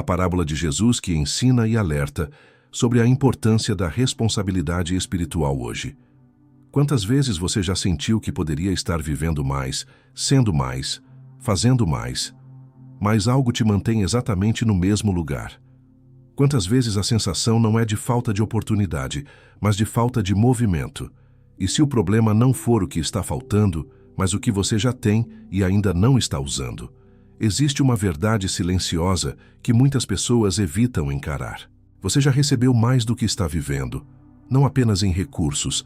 A parábola de Jesus que ensina e alerta sobre a importância da responsabilidade espiritual hoje. Quantas vezes você já sentiu que poderia estar vivendo mais, sendo mais, fazendo mais, mas algo te mantém exatamente no mesmo lugar? Quantas vezes a sensação não é de falta de oportunidade, mas de falta de movimento? E se o problema não for o que está faltando, mas o que você já tem e ainda não está usando? Existe uma verdade silenciosa que muitas pessoas evitam encarar. Você já recebeu mais do que está vivendo, não apenas em recursos,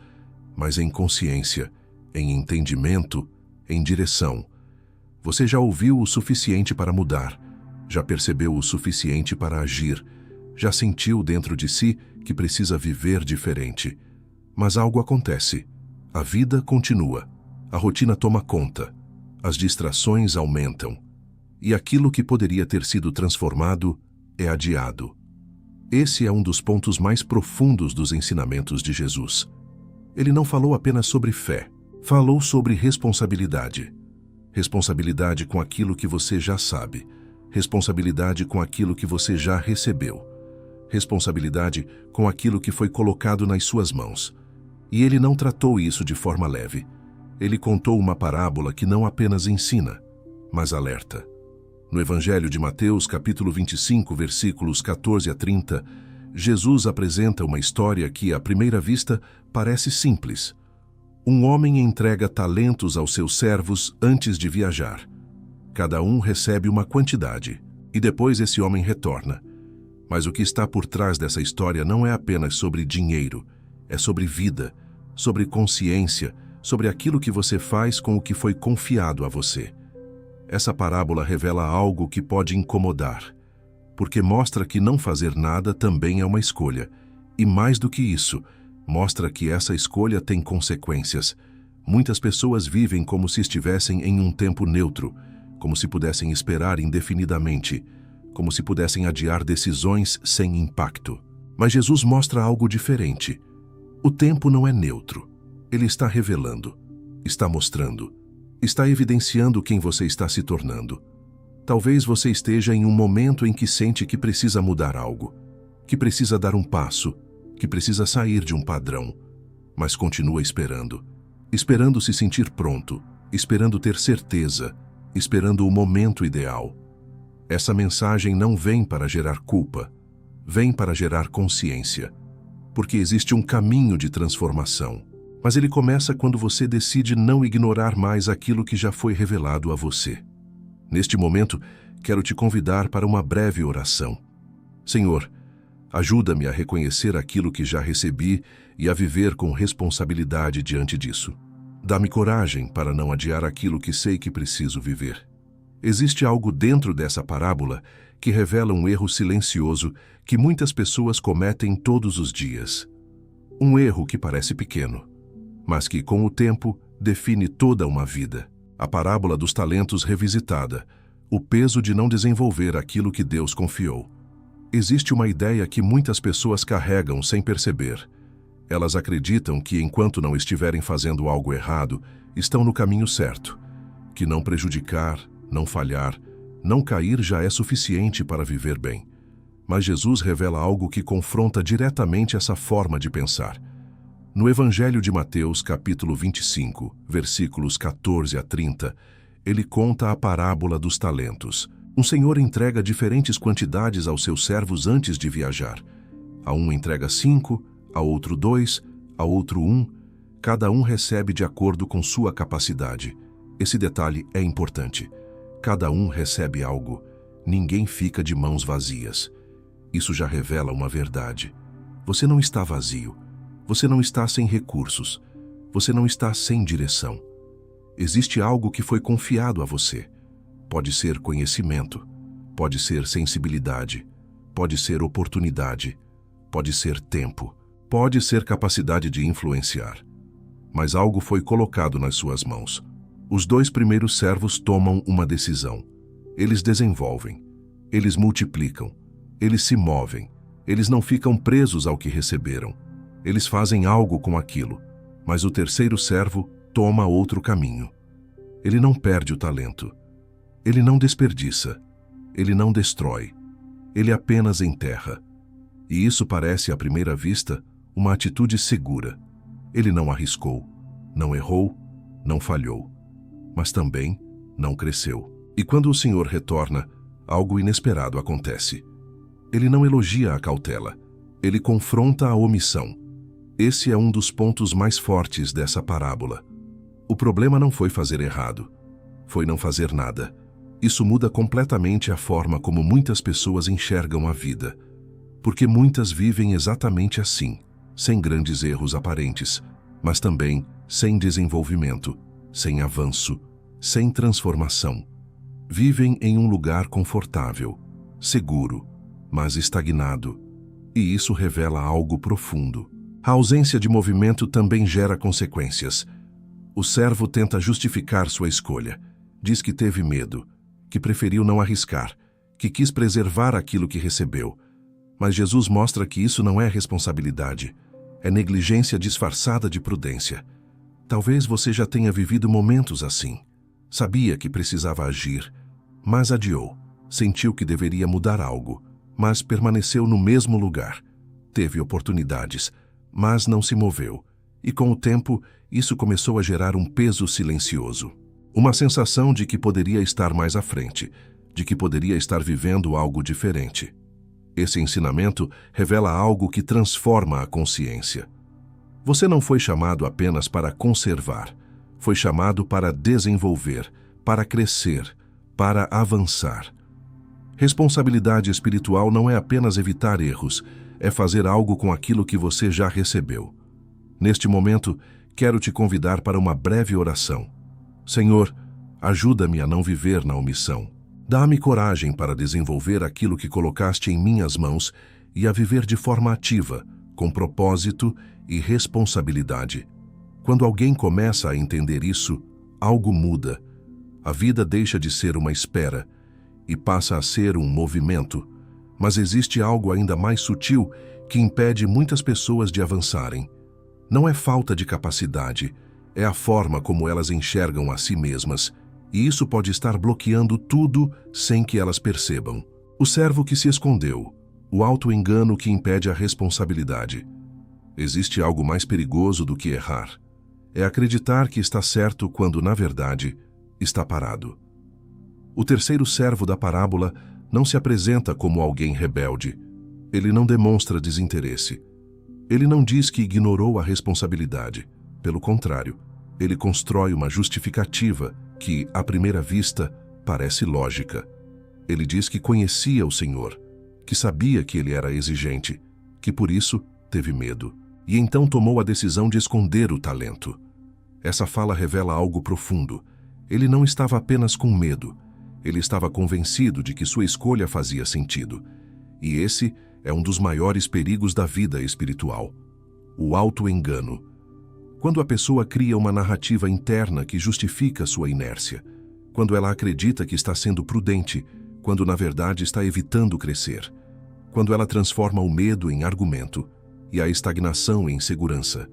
mas em consciência, em entendimento, em direção. Você já ouviu o suficiente para mudar, já percebeu o suficiente para agir, já sentiu dentro de si que precisa viver diferente. Mas algo acontece. A vida continua. A rotina toma conta. As distrações aumentam. E aquilo que poderia ter sido transformado é adiado. Esse é um dos pontos mais profundos dos ensinamentos de Jesus. Ele não falou apenas sobre fé. Falou sobre responsabilidade. Responsabilidade com aquilo que você já sabe. Responsabilidade com aquilo que você já recebeu. Responsabilidade com aquilo que foi colocado nas suas mãos. E ele não tratou isso de forma leve. Ele contou uma parábola que não apenas ensina, mas alerta. No Evangelho de Mateus, capítulo 25, versículos 14 a 30, Jesus apresenta uma história que, à primeira vista, parece simples. Um homem entrega talentos aos seus servos antes de viajar. Cada um recebe uma quantidade, e depois esse homem retorna. Mas o que está por trás dessa história não é apenas sobre dinheiro, é sobre vida, sobre consciência, sobre aquilo que você faz com o que foi confiado a você. Essa parábola revela algo que pode incomodar, porque mostra que não fazer nada também é uma escolha, e mais do que isso, mostra que essa escolha tem consequências. Muitas pessoas vivem como se estivessem em um tempo neutro, como se pudessem esperar indefinidamente, como se pudessem adiar decisões sem impacto. Mas Jesus mostra algo diferente. O tempo não é neutro. Ele está revelando, está mostrando, está evidenciando quem você está se tornando. Talvez você esteja em um momento em que sente que precisa mudar algo, que precisa dar um passo, que precisa sair de um padrão, mas continua esperando. Esperando se sentir pronto, esperando ter certeza, esperando o momento ideal. Essa mensagem não vem para gerar culpa, vem para gerar consciência, porque existe um caminho de transformação. Mas ele começa quando você decide não ignorar mais aquilo que já foi revelado a você. Neste momento, quero te convidar para uma breve oração. Senhor, ajuda-me a reconhecer aquilo que já recebi e a viver com responsabilidade diante disso. Dá-me coragem para não adiar aquilo que sei que preciso viver. Existe algo dentro dessa parábola que revela um erro silencioso que muitas pessoas cometem todos os dias. Um erro que parece pequeno, mas que, com o tempo, define toda uma vida. A parábola dos talentos revisitada, o peso de não desenvolver aquilo que Deus confiou. Existe uma ideia que muitas pessoas carregam sem perceber. Elas acreditam que, enquanto não estiverem fazendo algo errado, estão no caminho certo, que não prejudicar, não falhar, não cair já é suficiente para viver bem. Mas Jesus revela algo que confronta diretamente essa forma de pensar. No Evangelho de Mateus, capítulo 25, versículos 14 a 30, ele conta a parábola dos talentos. Um senhor entrega diferentes quantidades aos seus servos antes de viajar. A um entrega 5, a outro 2, a outro 1. Cada um recebe de acordo com sua capacidade. Esse detalhe é importante. Cada um recebe algo. Ninguém fica de mãos vazias. Isso já revela uma verdade. Você não está vazio. Você não está sem recursos. Você não está sem direção. Existe algo que foi confiado a você. Pode ser conhecimento, pode ser sensibilidade, pode ser oportunidade, pode ser tempo, pode ser capacidade de influenciar. Mas algo foi colocado nas suas mãos. Os 2 primeiros servos tomam uma decisão. Eles desenvolvem, eles multiplicam, eles se movem, eles não ficam presos ao que receberam. Eles fazem algo com aquilo, mas o terceiro servo toma outro caminho. Ele não perde o talento. Ele não desperdiça. Ele não destrói. ele apenas enterra. E isso parece, à primeira vista, uma atitude segura. Ele não arriscou, não errou, não falhou, mas também não cresceu. E quando o Senhor retorna, algo inesperado acontece. Ele não elogia a cautela, ele confronta a omissão. Esse é um dos pontos mais fortes dessa parábola. O problema não foi fazer errado, foi não fazer nada. Isso muda completamente a forma como muitas pessoas enxergam a vida, porque muitas vivem exatamente assim, sem grandes erros aparentes, mas também sem desenvolvimento, sem avanço, sem transformação. Vivem em um lugar confortável, seguro, mas estagnado, e isso revela algo profundo. A ausência de movimento também gera consequências. O servo tenta justificar sua escolha, diz que teve medo, que preferiu não arriscar, que quis preservar aquilo que recebeu. Mas Jesus mostra que isso não é responsabilidade, é negligência disfarçada de prudência. Talvez você já tenha vivido momentos assim. Sabia que precisava agir, mas adiou. Sentiu que deveria mudar algo, mas permaneceu no mesmo lugar. Teve oportunidades, mas não se moveu. E com o tempo, isso começou a gerar um peso silencioso. Uma sensação de que poderia estar mais à frente, de que poderia estar vivendo algo diferente. Esse ensinamento revela algo que transforma a consciência. Você não foi chamado apenas para conservar, foi chamado para desenvolver, para crescer, para avançar. Responsabilidade espiritual não é apenas evitar erros, é fazer algo com aquilo que você já recebeu. Neste momento, quero te convidar para uma breve oração. Senhor, ajuda-me a não viver na omissão. Dá-me coragem para desenvolver aquilo que colocaste em minhas mãos e a viver de forma ativa, com propósito e responsabilidade. Quando alguém começa a entender isso, algo muda. A vida deixa de ser uma espera e passa a ser um movimento. Mas existe algo ainda mais sutil que impede muitas pessoas de avançarem. Não é falta de capacidade, é a forma como elas enxergam a si mesmas, e isso pode estar bloqueando tudo sem que elas percebam. O servo que se escondeu, o auto-engano que impede a responsabilidade. Existe algo mais perigoso do que errar. É acreditar que está certo quando, na verdade, está parado. O terceiro servo da parábola não se apresenta como alguém rebelde. Ele não demonstra desinteresse. Ele não diz que ignorou a responsabilidade. Pelo contrário, ele constrói uma justificativa que, à primeira vista, parece lógica. Ele diz que conhecia o Senhor, que sabia que ele era exigente, que por isso teve medo, e então tomou a decisão de esconder o talento. Essa fala revela algo profundo. Ele não estava apenas com medo, ele estava convencido de que sua escolha fazia sentido. E esse é um dos maiores perigos da vida espiritual: o auto-engano. Quando a pessoa cria uma narrativa interna que justifica sua inércia, quando ela acredita que está sendo prudente, quando na verdade está evitando crescer, quando ela transforma o medo em argumento e a estagnação em segurança.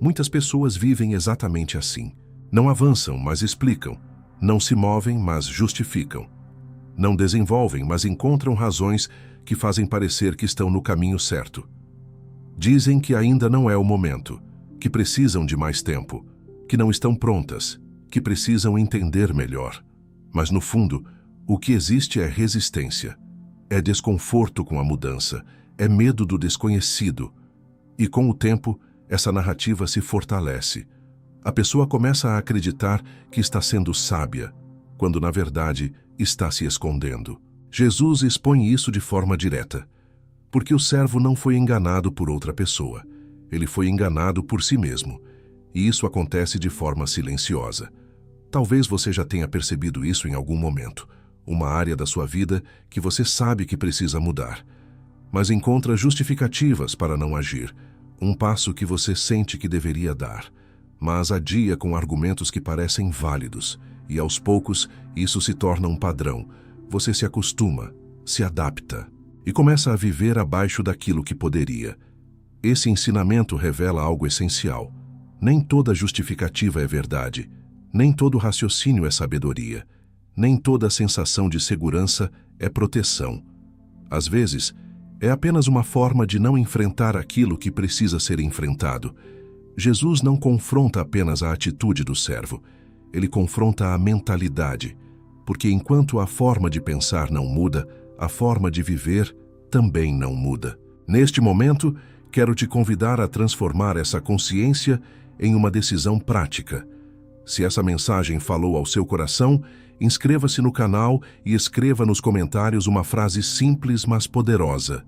Muitas pessoas vivem exatamente assim. Não avançam, mas explicam. Não se movem, mas justificam. Não desenvolvem, mas encontram razões que fazem parecer que estão no caminho certo. Dizem que ainda não é o momento, que precisam de mais tempo, que não estão prontas, que precisam entender melhor. Mas no fundo, o que existe é resistência, é desconforto com a mudança, é medo do desconhecido. E com o tempo, essa narrativa se fortalece. A pessoa começa a acreditar que está sendo sábia, quando na verdade está se escondendo. Jesus expõe isso de forma direta, porque o servo não foi enganado por outra pessoa. Ele foi enganado por si mesmo, e isso acontece de forma silenciosa. Talvez você já tenha percebido isso em algum momento, uma área da sua vida que você sabe que precisa mudar, mas encontra justificativas para não agir, um passo que você sente que deveria dar, mas adia com argumentos que parecem válidos, e aos poucos isso se torna um padrão. Você se acostuma, se adapta, e começa a viver abaixo daquilo que poderia. Esse ensinamento revela algo essencial. Nem toda justificativa é verdade, nem todo raciocínio é sabedoria, nem toda sensação de segurança é proteção. Às vezes, é apenas uma forma de não enfrentar aquilo que precisa ser enfrentado. Jesus não confronta apenas a atitude do servo, ele confronta a mentalidade, porque enquanto a forma de pensar não muda, a forma de viver também não muda. Neste momento, quero te convidar a transformar essa consciência em uma decisão prática. Se essa mensagem falou ao seu coração, inscreva-se no canal e escreva nos comentários uma frase simples, mas poderosa.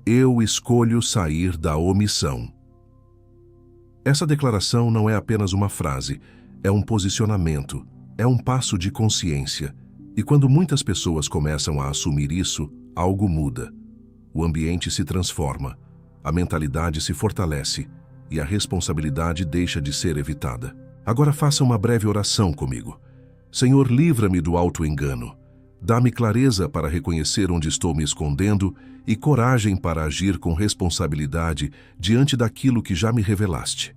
Eu escolho sair da omissão. Essa declaração não é apenas uma frase, é um posicionamento, é um passo de consciência. E quando muitas pessoas começam a assumir isso, algo muda. O ambiente se transforma, a mentalidade se fortalece e a responsabilidade deixa de ser evitada. Agora faça uma breve oração comigo. Senhor, livra-me do auto-engano. Dá-me clareza para reconhecer onde estou me escondendo e coragem para agir com responsabilidade diante daquilo que já me revelaste.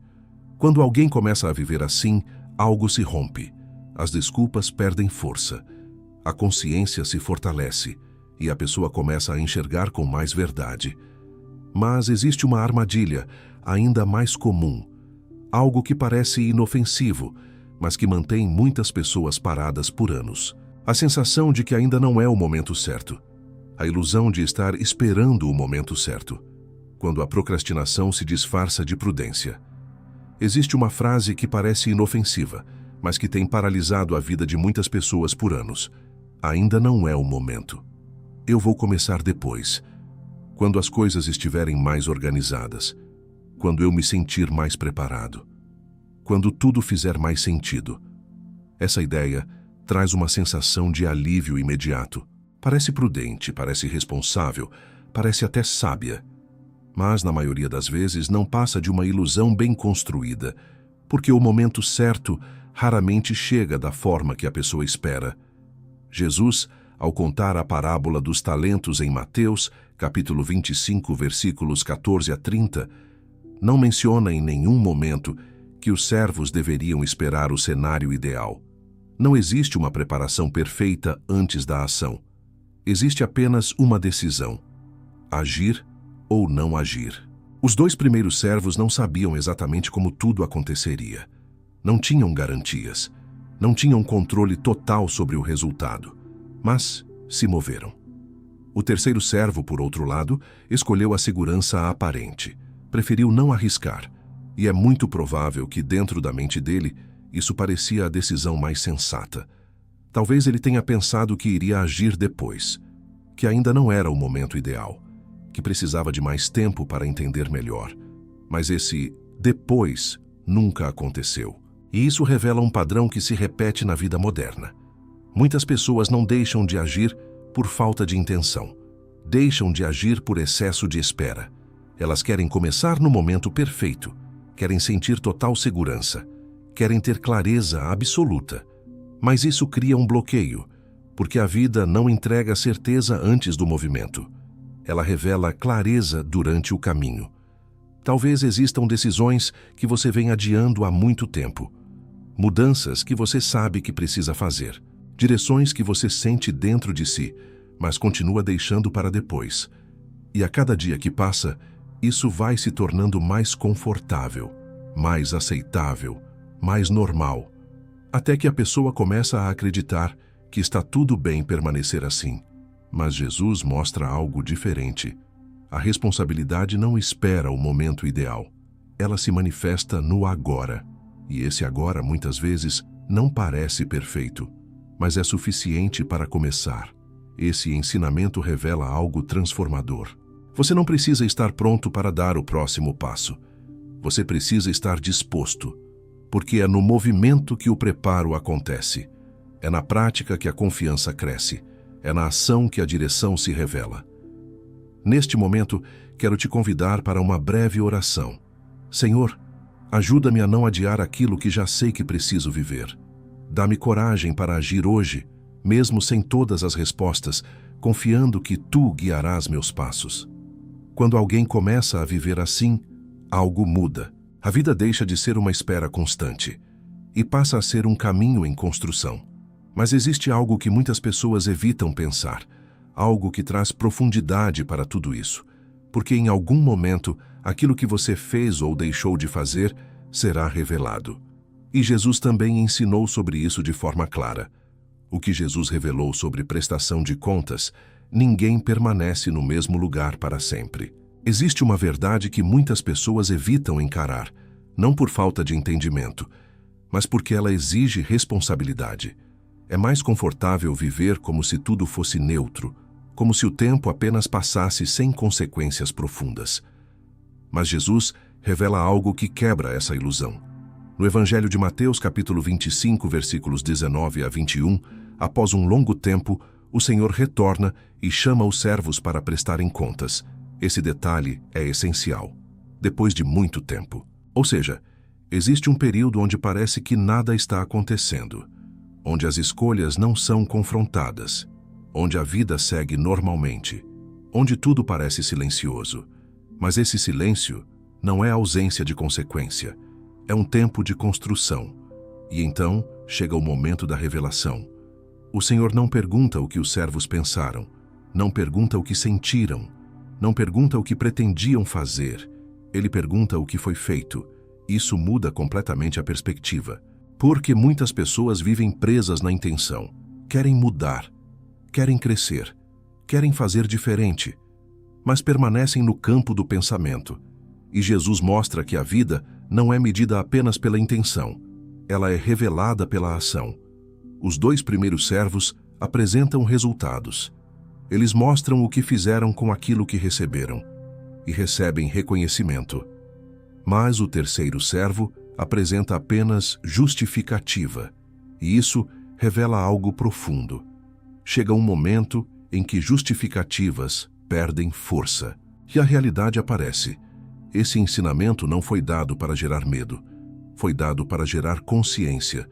Quando alguém começa a viver assim, algo se rompe. As desculpas perdem força. A consciência se fortalece e a pessoa começa a enxergar com mais verdade. Mas existe uma armadilha ainda mais comum. Algo que parece inofensivo, mas que mantém muitas pessoas paradas por anos. A sensação de que ainda não é o momento certo. A ilusão de estar esperando o momento certo, quando a procrastinação se disfarça de prudência. Existe uma frase que parece inofensiva, mas que tem paralisado a vida de muitas pessoas por anos. Ainda não é o momento. Eu vou começar depois, quando as coisas estiverem mais organizadas, quando eu me sentir mais preparado, quando tudo fizer mais sentido. Essa ideia traz uma sensação de alívio imediato. Parece prudente, parece responsável, parece até sábia. Mas, na maioria das vezes, não passa de uma ilusão bem construída, porque o momento certo raramente chega da forma que a pessoa espera. Jesus, ao contar a parábola dos talentos em Mateus, capítulo 25, versículos 14 a 30, não menciona em nenhum momento que os servos deveriam esperar o cenário ideal. Não existe uma preparação perfeita antes da ação. Existe apenas uma decisão: agir ou não agir. Os 2 primeiros servos não sabiam exatamente como tudo aconteceria. Não tinham garantias. Não tinham controle total sobre o resultado. Mas se moveram. O terceiro servo, por outro lado, escolheu a segurança aparente. Preferiu não arriscar. E é muito provável que, dentro da mente dele, isso parecia a decisão mais sensata. Talvez ele tenha pensado que iria agir depois, que ainda não era o momento ideal, que precisava de mais tempo para entender melhor. Mas esse depois nunca aconteceu. E isso revela um padrão que se repete na vida moderna. Muitas pessoas não deixam de agir por falta de intenção. Deixam de agir por excesso de espera. Elas querem começar no momento perfeito, querem sentir total segurança, querem ter clareza absoluta. Mas isso cria um bloqueio, porque a vida não entrega certeza antes do movimento. Ela revela clareza durante o caminho. Talvez existam decisões que você vem adiando há muito tempo. Mudanças que você sabe que precisa fazer. Direções que você sente dentro de si, mas continua deixando para depois. E a cada dia que passa, isso vai se tornando mais confortável, mais aceitável, mais normal, até que a pessoa começa a acreditar que está tudo bem permanecer assim. Mas Jesus mostra algo diferente. A responsabilidade não espera o momento ideal. Ela se manifesta no agora. E esse agora, muitas vezes, não parece perfeito, mas é suficiente para começar. Esse ensinamento revela algo transformador. Você não precisa estar pronto para dar o próximo passo. Você precisa estar disposto, porque é no movimento que o preparo acontece. É na prática que a confiança cresce. É na ação que a direção se revela. Neste momento, quero te convidar para uma breve oração. Senhor, ajuda-me a não adiar aquilo que já sei que preciso viver. Dá-me coragem para agir hoje, mesmo sem todas as respostas, confiando que Tu guiarás meus passos. Quando alguém começa a viver assim, algo muda. A vida deixa de ser uma espera constante e passa a ser um caminho em construção. Mas existe algo que muitas pessoas evitam pensar, algo que traz profundidade para tudo isso, porque em algum momento aquilo que você fez ou deixou de fazer será revelado. E Jesus também ensinou sobre isso de forma clara. O que Jesus revelou sobre prestação de contas, ninguém permanece no mesmo lugar para sempre. Existe uma verdade que muitas pessoas evitam encarar, não por falta de entendimento, mas porque ela exige responsabilidade. É mais confortável viver como se tudo fosse neutro, como se o tempo apenas passasse sem consequências profundas. Mas Jesus revela algo que quebra essa ilusão. No Evangelho de Mateus, capítulo 25, versículos 19 a 21, após um longo tempo, o Senhor retorna e chama os servos para prestarem contas. Esse detalhe é essencial. Depois de muito tempo. Ou seja, existe um período onde parece que nada está acontecendo, onde as escolhas não são confrontadas, onde a vida segue normalmente, onde tudo parece silencioso. Mas esse silêncio não é ausência de consequência, é um tempo de construção. E então chega o momento da revelação. O Senhor não pergunta o que os servos pensaram, não pergunta o que sentiram, não pergunta o que pretendiam fazer. Ele pergunta o que foi feito. Isso muda completamente a perspectiva. Porque muitas pessoas vivem presas na intenção. Querem mudar, querem crescer, querem fazer diferente, mas permanecem no campo do pensamento. E Jesus mostra que a vida não é medida apenas pela intenção. Ela é revelada pela ação. Os 2 primeiros servos apresentam resultados. Eles mostram o que fizeram com aquilo que receberam e recebem reconhecimento. Mas o 3º servo apresenta apenas justificativa, e isso revela algo profundo. Chega um momento em que justificativas perdem força e a realidade aparece. Esse ensinamento não foi dado para gerar medo, foi dado para gerar consciência,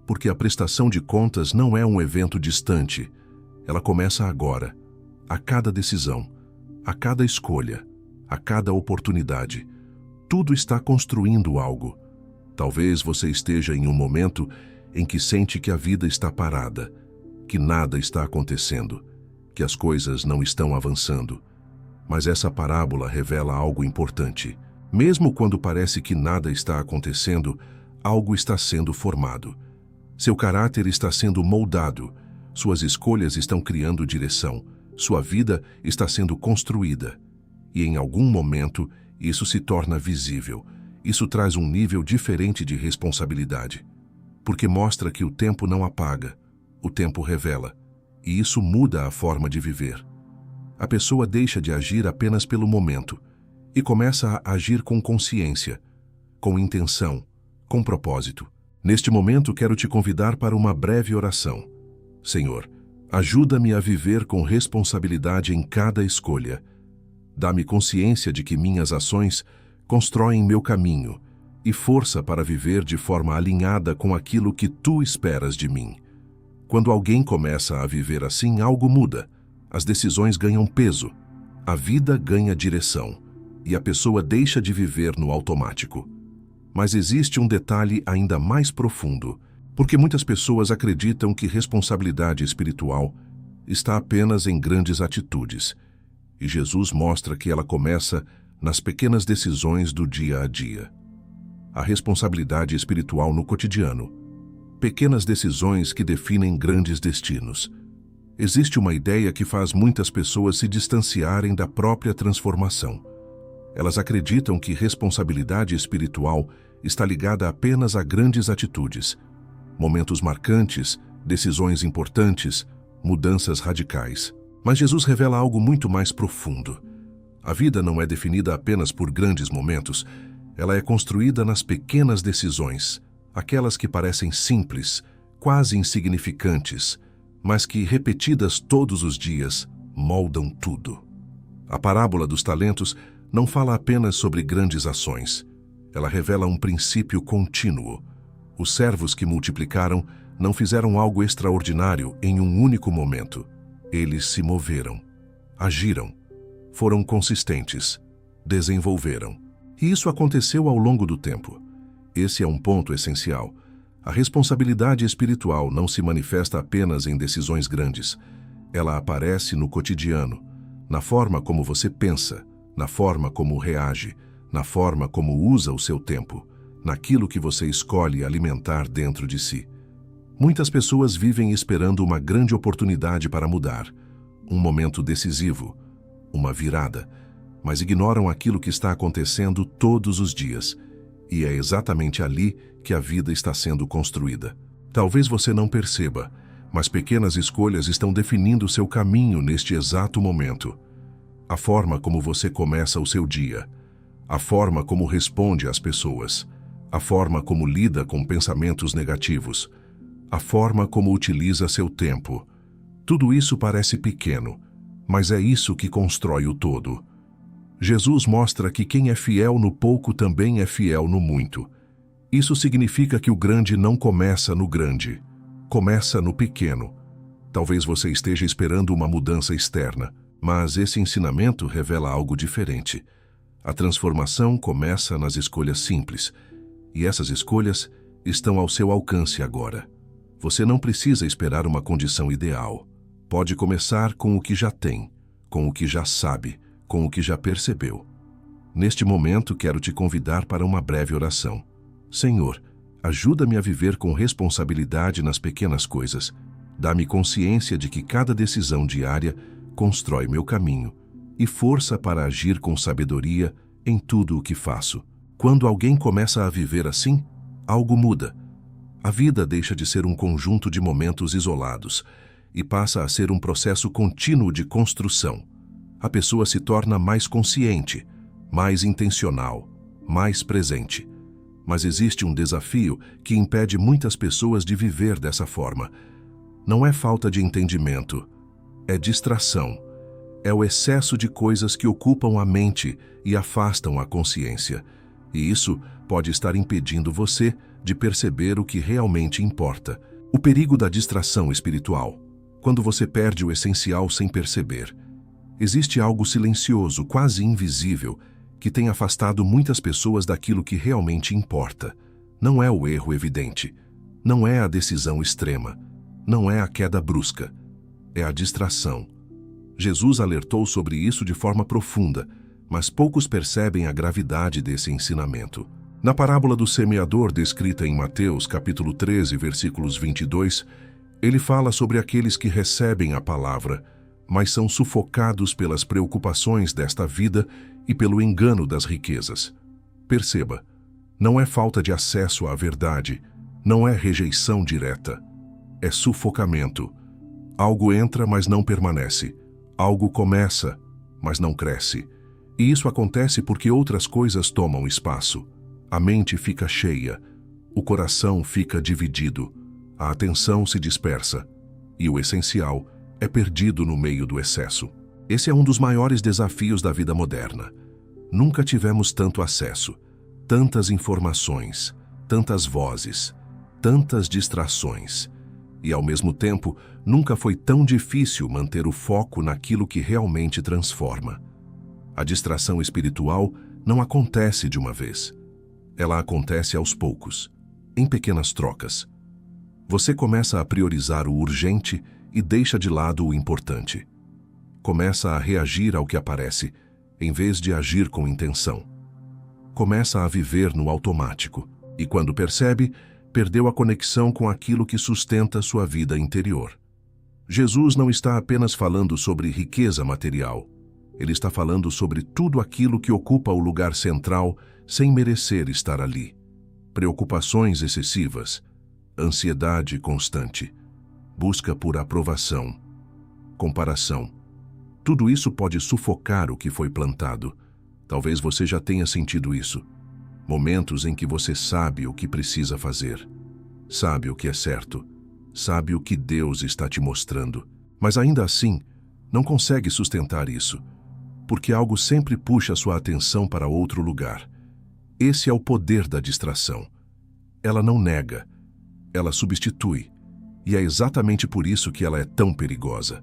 porque a prestação de contas não é um evento distante. Ela começa agora, a cada decisão, a cada escolha, a cada oportunidade. Tudo está construindo algo. Talvez você esteja em um momento em que sente que a vida está parada, que nada está acontecendo, que as coisas não estão avançando. Mas essa parábola revela algo importante. Mesmo quando parece que nada está acontecendo, algo está sendo formado. Seu caráter está sendo moldado, suas escolhas estão criando direção, sua vida está sendo construída. E em algum momento, isso se torna visível. Isso traz um nível diferente de responsabilidade, porque mostra que o tempo não apaga, o tempo revela, e isso muda a forma de viver. A pessoa deixa de agir apenas pelo momento e começa a agir com consciência, com intenção, com propósito. Neste momento, quero te convidar para uma breve oração. Senhor, ajuda-me a viver com responsabilidade em cada escolha. Dá-me consciência de que minhas ações constroem meu caminho e força para viver de forma alinhada com aquilo que Tu esperas de mim. Quando alguém começa a viver assim, algo muda. As decisões ganham peso, a vida ganha direção e a pessoa deixa de viver no automático. Mas existe um detalhe ainda mais profundo, porque muitas pessoas acreditam que responsabilidade espiritual está apenas em grandes atitudes, e Jesus mostra que ela começa nas pequenas decisões do dia a dia. A responsabilidade espiritual no cotidiano. Pequenas decisões que definem grandes destinos. Existe uma ideia que faz muitas pessoas se distanciarem da própria transformação. Elas acreditam que responsabilidade espiritual está ligada apenas a grandes atitudes, momentos marcantes, decisões importantes, mudanças radicais. Mas Jesus revela algo muito mais profundo. A vida não é definida apenas por grandes momentos, ela é construída nas pequenas decisões, aquelas que parecem simples, quase insignificantes, mas que, repetidas todos os dias, moldam tudo. A parábola dos talentos não fala apenas sobre grandes ações. Ela revela um princípio contínuo. Os servos que multiplicaram não fizeram algo extraordinário em um único momento. Eles se moveram, agiram, foram consistentes, desenvolveram. E isso aconteceu ao longo do tempo. Esse é um ponto essencial. A responsabilidade espiritual não se manifesta apenas em decisões grandes. Ela aparece no cotidiano, na forma como você pensa, na forma como reage, na forma como usa o seu tempo, naquilo que você escolhe alimentar dentro de si. Muitas pessoas vivem esperando uma grande oportunidade para mudar, um momento decisivo, uma virada, mas ignoram aquilo que está acontecendo todos os dias, e é exatamente ali que a vida está sendo construída. Talvez você não perceba, mas pequenas escolhas estão definindo seu caminho neste exato momento. A forma como você começa o seu dia, a forma como responde às pessoas, a forma como lida com pensamentos negativos, a forma como utiliza seu tempo. Tudo isso parece pequeno, mas é isso que constrói o todo. Jesus mostra que quem é fiel no pouco também é fiel no muito. Isso significa que o grande não começa no grande, começa no pequeno. Talvez você esteja esperando uma mudança externa, mas esse ensinamento revela algo diferente. A transformação começa nas escolhas simples, e essas escolhas estão ao seu alcance agora. Você não precisa esperar uma condição ideal. Pode começar com o que já tem, com o que já sabe, com o que já percebeu. Neste momento, quero te convidar para uma breve oração. Senhor, ajuda-me a viver com responsabilidade nas pequenas coisas. Dá-me consciência de que cada decisão diária constrói meu caminho e força para agir com sabedoria em tudo o que faço. Quando alguém começa a viver assim, algo muda. A vida deixa de ser um conjunto de momentos isolados e passa a ser um processo contínuo de construção. A pessoa se torna mais consciente, mais intencional, mais presente. Mas existe um desafio que impede muitas pessoas de viver dessa forma. Não é falta de entendimento, é distração. É o excesso de coisas que ocupam a mente e afastam a consciência. E isso pode estar impedindo você de perceber o que realmente importa. O perigo da distração espiritual. Quando você perde o essencial sem perceber. Existe algo silencioso, quase invisível, que tem afastado muitas pessoas daquilo que realmente importa. Não é o erro evidente. Não é a decisão extrema. Não é a queda brusca. É a distração. Jesus alertou sobre isso de forma profunda, mas poucos percebem a gravidade desse ensinamento. Na parábola do semeador descrita em Mateus, capítulo 13, versículos 22, ele fala sobre aqueles que recebem a palavra, mas são sufocados pelas preocupações desta vida e pelo engano das riquezas. Perceba, não é falta de acesso à verdade, não é rejeição direta, é sufocamento. Algo entra, mas não permanece. Algo começa, mas não cresce. E isso acontece porque outras coisas tomam espaço. A mente fica cheia, o coração fica dividido, a atenção se dispersa e o essencial é perdido no meio do excesso. Esse é um dos maiores desafios da vida moderna. Nunca tivemos tanto acesso, tantas informações, tantas vozes, tantas distrações. E, ao mesmo tempo, nunca foi tão difícil manter o foco naquilo que realmente transforma. A distração espiritual não acontece de uma vez. Ela acontece aos poucos, em pequenas trocas. Você começa a priorizar o urgente e deixa de lado o importante. Começa a reagir ao que aparece, em vez de agir com intenção. Começa a viver no automático e, quando percebe, perdeu a conexão com aquilo que sustenta sua vida interior. Jesus não está apenas falando sobre riqueza material. Ele está falando sobre tudo aquilo que ocupa o lugar central sem merecer estar ali. Preocupações excessivas, ansiedade constante, busca por aprovação, comparação. Tudo isso pode sufocar o que foi plantado. Talvez você já tenha sentido isso. Momentos em que você sabe o que precisa fazer, sabe o que é certo, sabe o que Deus está te mostrando, mas ainda assim não consegue sustentar isso, porque algo sempre puxa sua atenção para outro lugar. Esse é o poder da distração. Ela não nega, ela substitui, e é exatamente por isso que ela é tão perigosa.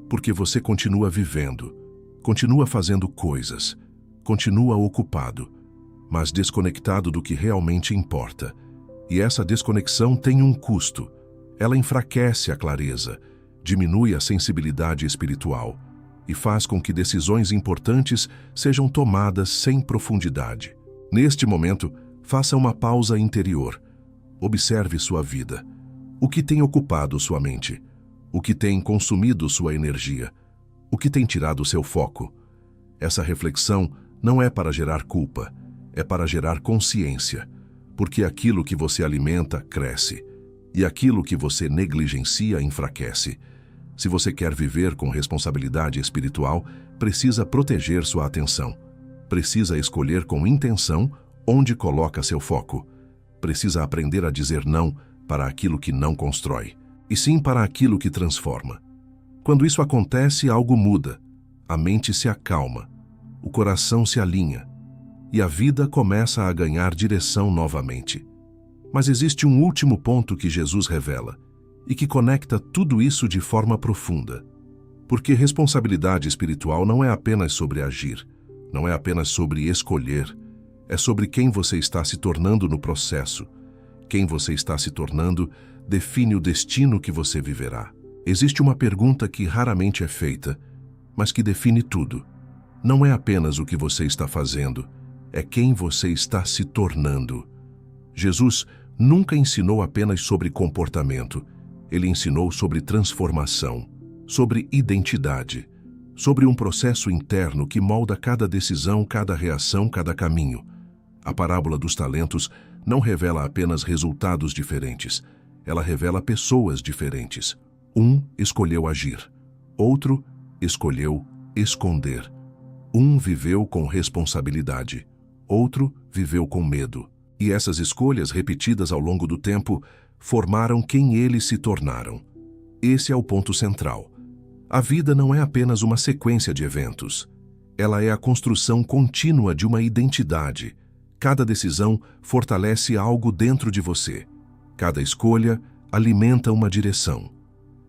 Porque você continua vivendo, continua fazendo coisas, continua ocupado, mas desconectado do que realmente importa. E essa desconexão tem um custo. Ela enfraquece a clareza, diminui a sensibilidade espiritual e faz com que decisões importantes sejam tomadas sem profundidade. Neste momento, faça uma pausa interior. Observe sua vida. O que tem ocupado sua mente? O que tem consumido sua energia? O que tem tirado seu foco? Essa reflexão não é para gerar culpa, é para gerar consciência, porque aquilo que você alimenta cresce, e aquilo que você negligencia enfraquece. Se você quer viver com responsabilidade espiritual, precisa proteger sua atenção. Precisa escolher com intenção onde coloca seu foco. Precisa aprender a dizer não para aquilo que não constrói, e sim para aquilo que transforma. Quando isso acontece, algo muda. A mente se acalma, o coração se alinha, e a vida começa a ganhar direção novamente. Mas existe um último ponto que Jesus revela, e que conecta tudo isso de forma profunda. Porque responsabilidade espiritual não é apenas sobre agir, não é apenas sobre escolher, é sobre quem você está se tornando no processo. Quem você está se tornando define o destino que você viverá. Existe uma pergunta que raramente é feita, mas que define tudo. Não é apenas o que você está fazendo, é quem você está se tornando. Jesus nunca ensinou apenas sobre comportamento. Ele ensinou sobre transformação, sobre identidade, sobre um processo interno que molda cada decisão, cada reação, cada caminho. A parábola dos talentos não revela apenas resultados diferentes, ela revela pessoas diferentes. Um escolheu agir, outro escolheu esconder. Um viveu com responsabilidade, outro viveu com medo. E essas escolhas repetidas ao longo do tempo formaram quem eles se tornaram. Esse é o ponto central. A vida não é apenas uma sequência de eventos. Ela é a construção contínua de uma identidade. Cada decisão fortalece algo dentro de você. Cada escolha alimenta uma direção.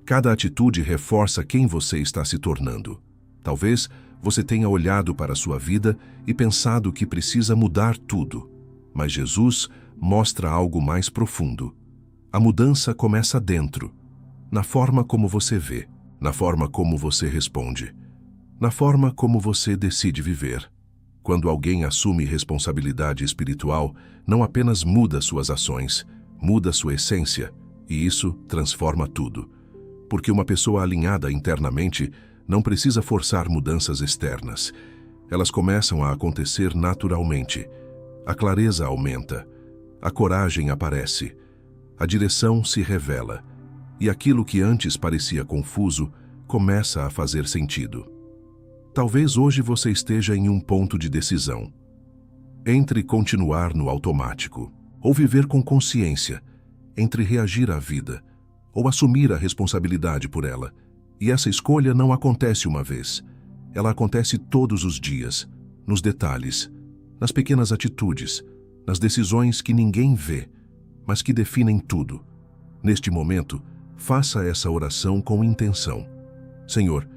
Cada atitude reforça quem você está se tornando. Talvez você tenha olhado para a sua vida e pensado que precisa mudar tudo. Mas Jesus mostra algo mais profundo. A mudança começa dentro, na forma como você vê, na forma como você responde, na forma como você decide viver. Quando alguém assume responsabilidade espiritual, não apenas muda suas ações, muda sua essência, e isso transforma tudo. Porque uma pessoa alinhada internamente não precisa forçar mudanças externas. Elas começam a acontecer naturalmente. A clareza aumenta, a coragem aparece, a direção se revela, e aquilo que antes parecia confuso começa a fazer sentido. Talvez hoje você esteja em um ponto de decisão. Entre continuar no automático, ou viver com consciência, entre reagir à vida, ou assumir a responsabilidade por ela. E essa escolha não acontece uma vez. Ela acontece todos os dias, nos detalhes, nas pequenas atitudes, nas decisões que ninguém vê, mas que definem tudo. Neste momento, faça essa oração com intenção. Senhor,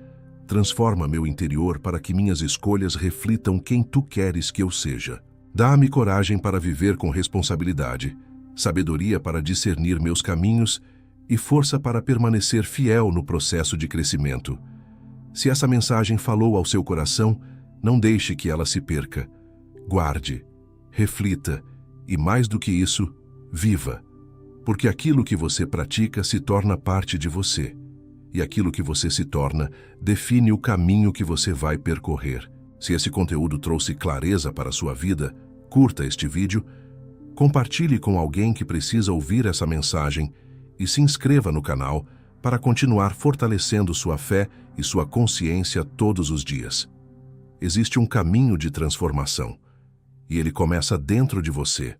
transforma meu interior para que minhas escolhas reflitam quem Tu queres que eu seja. Dá-me coragem para viver com responsabilidade, sabedoria para discernir meus caminhos e força para permanecer fiel no processo de crescimento. Se essa mensagem falou ao seu coração, não deixe que ela se perca. Guarde, reflita e, mais do que isso, viva. Porque aquilo que você pratica se torna parte de você. E aquilo que você se torna define o caminho que você vai percorrer. Se esse conteúdo trouxe clareza para a sua vida, curta este vídeo, compartilhe com alguém que precisa ouvir essa mensagem e se inscreva no canal para continuar fortalecendo sua fé e sua consciência todos os dias. Existe um caminho de transformação e ele começa dentro de você.